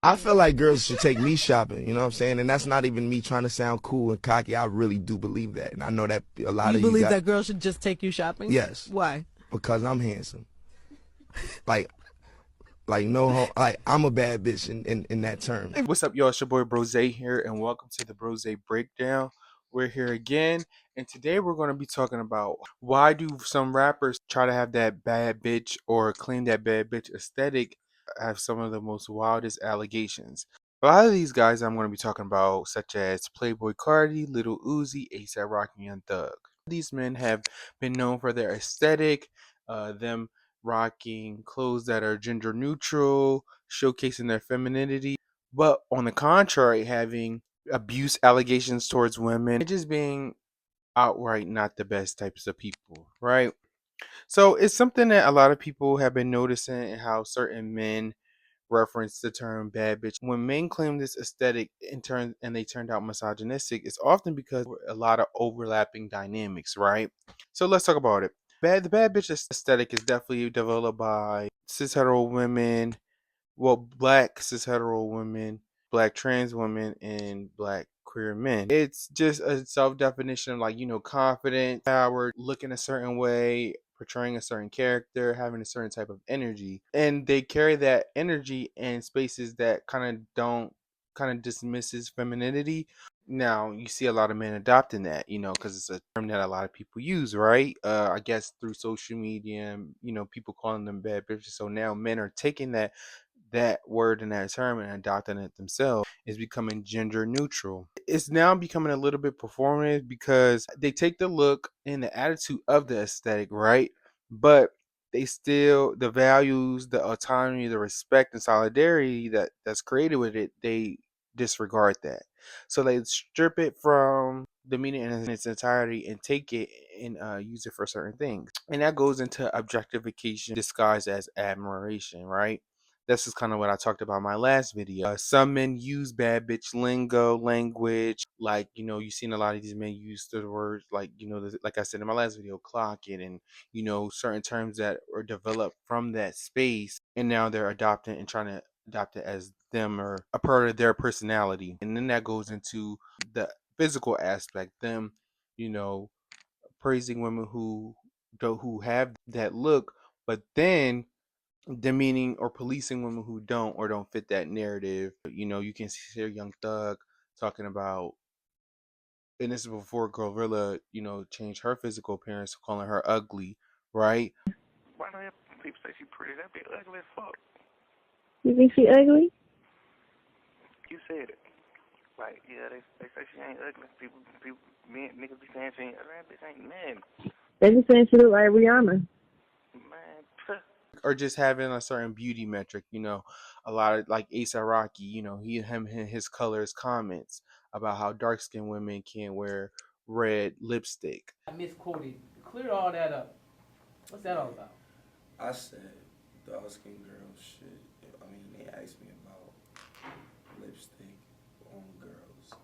I feel like girls should take me shopping, you know what I'm saying? And that's not even me trying to sound cool and cocky. I really do believe that. And I know that a lot You of you believe got, that girls should just take you shopping? yes, Why? because I'm handsome. Like, like I'm a bad bitch in that term. What's up, y'all? It's your boy Brose here, and welcome to the Brose Breakdown. We're here again, and today we're going to be talking about why do some rappers try to have that bad bitch or claim that bad bitch aesthetic, have some of the most wildest allegations. A lot of these guys I'm going to be talking about, such as Playboy Carti, Lil Uzi, ASAP Rocky, and Thug. These men have been known for their aesthetic, them rocking clothes that are gender neutral, showcasing their femininity, but on the contrary, having abuse allegations towards women, and just being outright not the best types of people, right? So it's something that a lot of people have been noticing in how certain men reference the term bad bitch. When men claim this aesthetic and they turned out misogynistic, it's often because a lot of overlapping dynamics, right? So let's talk about it. The bad bitch aesthetic is definitely developed by cis hetero women, well, black cis hetero women, black trans women, and black queer men. It's just a self definition of, like, confident, power, looking a certain way, portraying a certain character, having a certain type of energy. And they carry that energy in spaces that kind of dismisses femininity. Now, you see a lot of men adopting that, because it's a term that a lot of people use, right? I guess through social media, and, people calling them bad bitches. So now men are taking that word and that term and adopting it themselves. Is becoming gender neutral. It's now becoming a little bit performative because they take the look and the attitude of the aesthetic, right? But they still, the values, the autonomy, the respect and solidarity that's created with it, they disregard that. So they strip it from the meaning in its entirety and take it and use it for certain things. And that goes into objectification disguised as admiration, right? This is kind of what I talked about in my last video. Some men use bad bitch lingo, language. Like, you've seen a lot of these men use the words, like, like I said in my last video, clock it, and, certain terms that are developed from that space. And now they're adopting and trying to adopt it as them or a part of their personality. And then that goes into the physical aspect, them, you know, praising women who have that look, but then demeaning or policing women who don't fit that narrative. You can hear Young Thug talking about, and this is before Gorilla, changed her physical appearance, calling her ugly, right? Why do people say she pretty? That be ugly as fuck. You think she ugly? You said it. Like, yeah, they say she ain't ugly. People, niggas be saying she ain't ugly. That bitch ain't nothing. They just saying she look like Rihanna. Man, Or just having a certain beauty metric, a lot of, like, ASAP Rocky, his colors comments about how dark skinned women can't wear red lipstick. I misquoted. Clear all that up. What's that all about? I said dark skin girls shit. I mean, they asked me about lipstick on girls.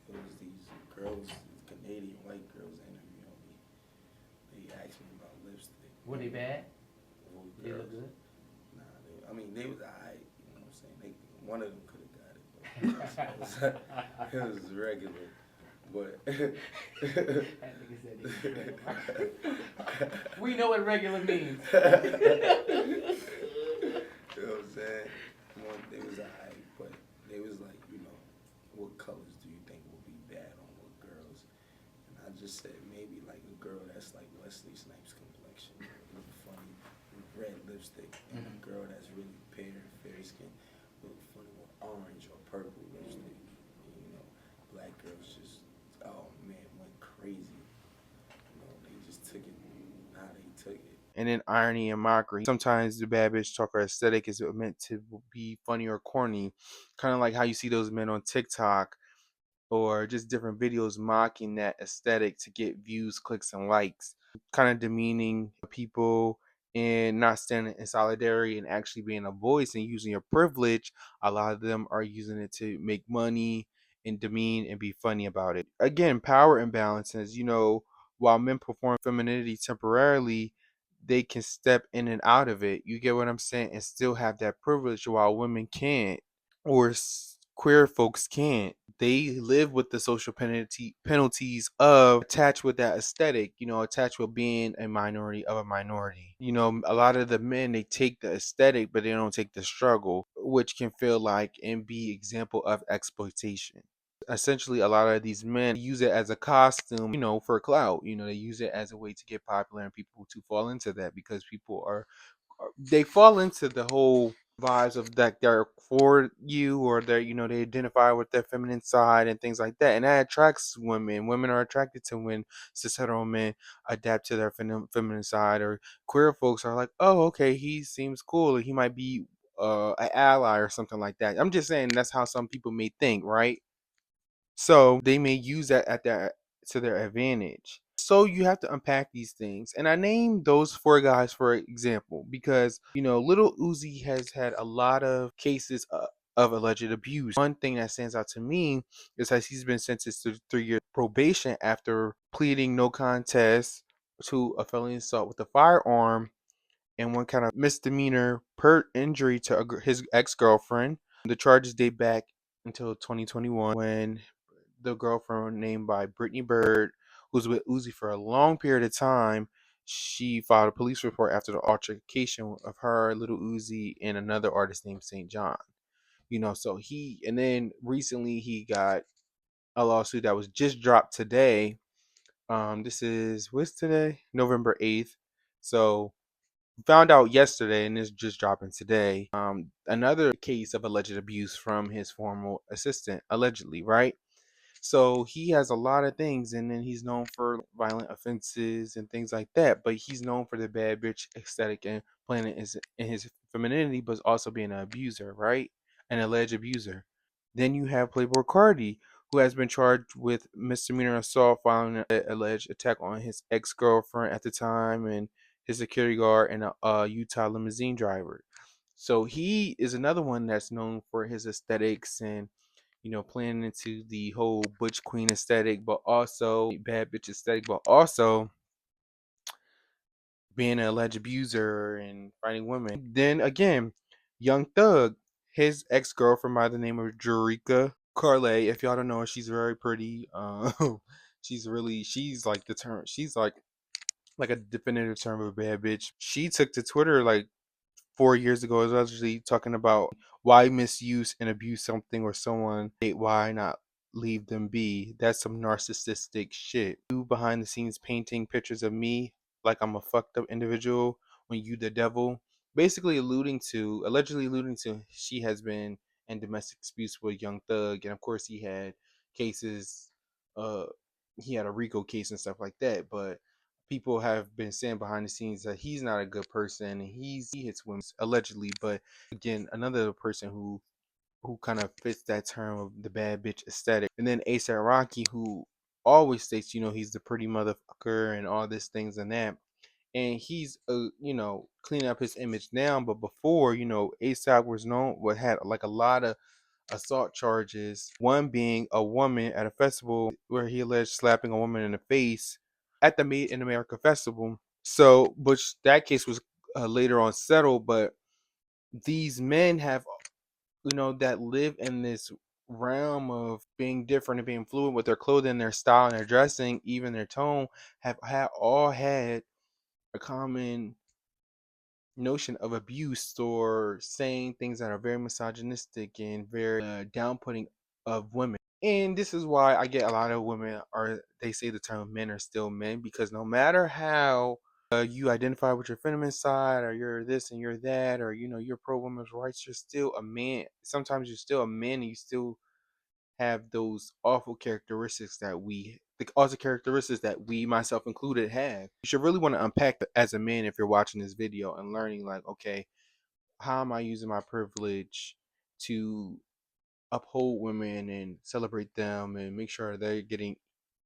It was these girls, Canadian white girls interviewing me. They asked me about lipstick. Were they bad? Old They girls. look good? Nah, they was alright. You know what I'm saying? One of them could have got it, but it was regular. But That nigga said they regular. We know what regular means. You know what I'm saying? They was alright, but they was like, what colors do you think will be bad on what girls? And I just said maybe like a girl that's like Wesley Snipes complexion, look funny, with red lipstick, and a girl that's really fair skin, look funny with orange or purple lipstick. Black girls just, oh man, went crazy. They just took it how they took it. And then irony and mockery. Sometimes the bad bitch talker aesthetic is meant to be funny or corny, kind of like how you see those men on TikTok or just different videos mocking that aesthetic to get views, clicks, and likes, kind of demeaning people and not standing in solidarity and actually being a voice and using your privilege. A lot of them are using it to make money and demean and be funny about it. Again, power imbalances, while men perform femininity temporarily, they can step in and out of it. You get what I'm saying? And still have that privilege while women can't. or queer folks can't. They live with the social penalties of attached with that aesthetic, attached with being a minority of a minority. A lot of the men, they take the aesthetic, but they don't take the struggle, which can feel like and be example of exploitation. Essentially, a lot of these men use it as a costume, for clout. They use it as a way to get popular and people to fall into that because people they fall into the whole vibes of that they're for you, or they identify with their feminine side and things like that, and that attracts women. Women are attracted to when cis hetero men adapt to their feminine side, or queer folks are like, oh, okay, he seems cool, he might be an ally or something like that. I'm just saying that's how some people may think, right? So they may use that at their to their advantage. So you have to unpack these things. And I named those four guys for example because, Little Uzi has had a lot of cases of alleged abuse. One thing that stands out to me is that he's been sentenced to 3 years probation after pleading no contest to a felony assault with a firearm and one kind of misdemeanor per injury to his ex-girlfriend. The charges date back until 2021 when the girlfriend named by Brittany Bird, who's with Uzi for a long period of time, she filed a police report after the altercation of her, Little Uzi, and another artist named St. John. So and then recently he got a lawsuit that was just dropped today. What's today? November 8th. So found out yesterday and it's just dropping today. Another case of alleged abuse from his former assistant, allegedly, right? So he has a lot of things, and then he's known for violent offenses and things like that. But he's known for the bad bitch aesthetic and playing it in his femininity, but also being an abuser, right? An alleged abuser. Then you have Playboy Carti, who has been charged with misdemeanor assault following an alleged attack on his ex-girlfriend at the time and his security guard and a Utah limousine driver. So he is another one that's known for his aesthetics and playing into the whole butch queen aesthetic, but also bad bitch aesthetic, but also being an alleged abuser and fighting women. Then again, Young Thug, his ex girlfriend by the name of Jerica Carlay. If y'all don't know her, she's very pretty. She's like the term. She's like a definitive term of a bad bitch. She took to Twitter like 4 years ago. I was actually talking about why misuse and abuse something or someone, why not leave them be? That's some narcissistic shit. You behind the scenes painting pictures of me like I'm a fucked up individual when you the devil. Basically allegedly alluding to she has been in domestic abuse with Young Thug, and of course cases, uh, he had a RICO case and stuff like that, but people have been saying behind the scenes that he's not a good person and he hits women allegedly. But again, another person who kind of fits that term of the bad bitch aesthetic. And then ASAP Rocky, who always states he's the pretty motherfucker and all these things and that, and he's cleaning up his image now. But before, ASAP was known what had like a lot of assault charges, one being a woman at a festival where he alleged slapping a woman in the face at the Made in America festival. So, but that case was later on settled. But these men have, that live in this realm of being different and being fluid with their clothing, their style, and their dressing, even their tone, have all had a common notion of abuse or saying things that are very misogynistic and very downputting of women. And this is why I get a lot of women they say the term men are still men, because no matter how you identify with your feminine side, or you're this and you're that, or you're pro women's rights, you're still a man. Sometimes you're still a man and you still have those awful characteristics the awful characteristics that we, myself included, have. You should really want to unpack as a man if you're watching this video and learning, like, okay, how am I using my privilege to uphold women and celebrate them and make sure they're getting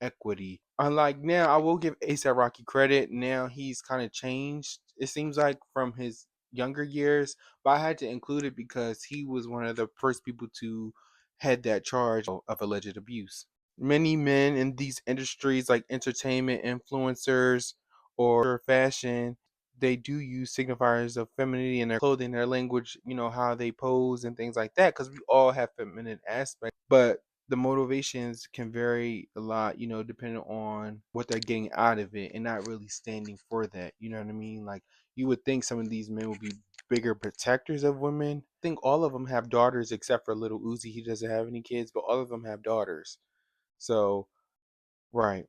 equity. Unlike now, I will give ASAP Rocky credit. Now he's kind of changed, it seems like, from his younger years. But I had to include it because he was one of the first people to head that charge of alleged abuse. Many men in these industries, like entertainment, influencers, or fashion, they do use signifiers of femininity in their clothing, their language, how they pose and things like that, because we all have feminine aspects, but the motivations can vary a lot, depending on what they're getting out of it and not really standing for that. You know what I mean? Like, you would think some of these men would be bigger protectors of women. I think all of them have daughters except for Little Uzi. He doesn't have any kids, but all of them have daughters. So, right.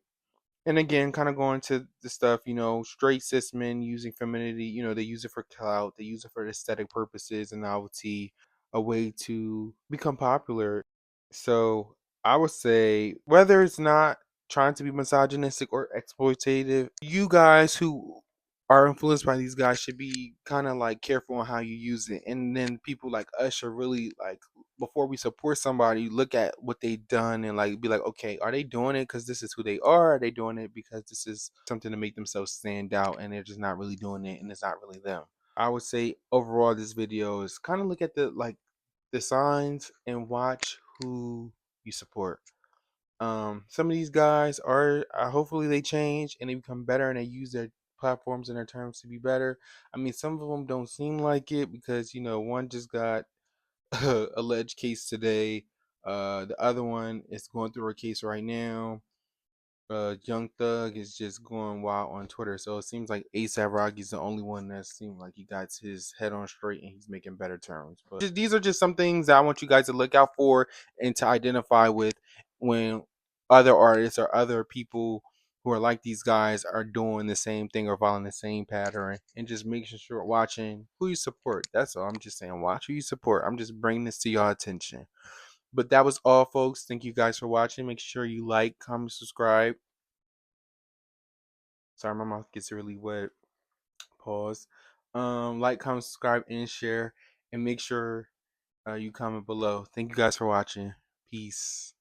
And again, kind of going to the stuff, straight cis men using femininity, they use it for clout, they use it for aesthetic purposes and novelty, a way to become popular. So I would say, whether it's not trying to be misogynistic or exploitative, you guys who are influenced by these guys should be kind of like careful on how you use it. And then people like us should really, like, before we support somebody, look at what they've done and like be like, okay, are they doing it because this is who they are they doing it because this is something to make themselves stand out, and they're just not really doing it and it's not really them. I would say overall this video is kind of look at the signs and watch who you support. Some of these guys are, hopefully they change and they become better and they use their platforms and their terms to be better. I mean, some of them don't seem like it because one just got alleged case today. The other one is going through a case right now. Young Thug is just going wild on Twitter. So it seems like ASAP Rocky's the only one that seems like he got his head on straight and he's making better terms. But these are just some things that I want you guys to look out for and to identify with when other artists or other people who are like these guys are doing the same thing or following the same pattern, and just making sure watching who you support. That's all. I'm just saying, watch who you support. I'm just bringing this to your attention. But that was all, folks. Thank you guys for watching. Make sure you like, comment, subscribe. Sorry, my mouth gets really wet. Pause. Like, comment, subscribe, and share. And make sure you comment below. Thank you guys for watching. Peace.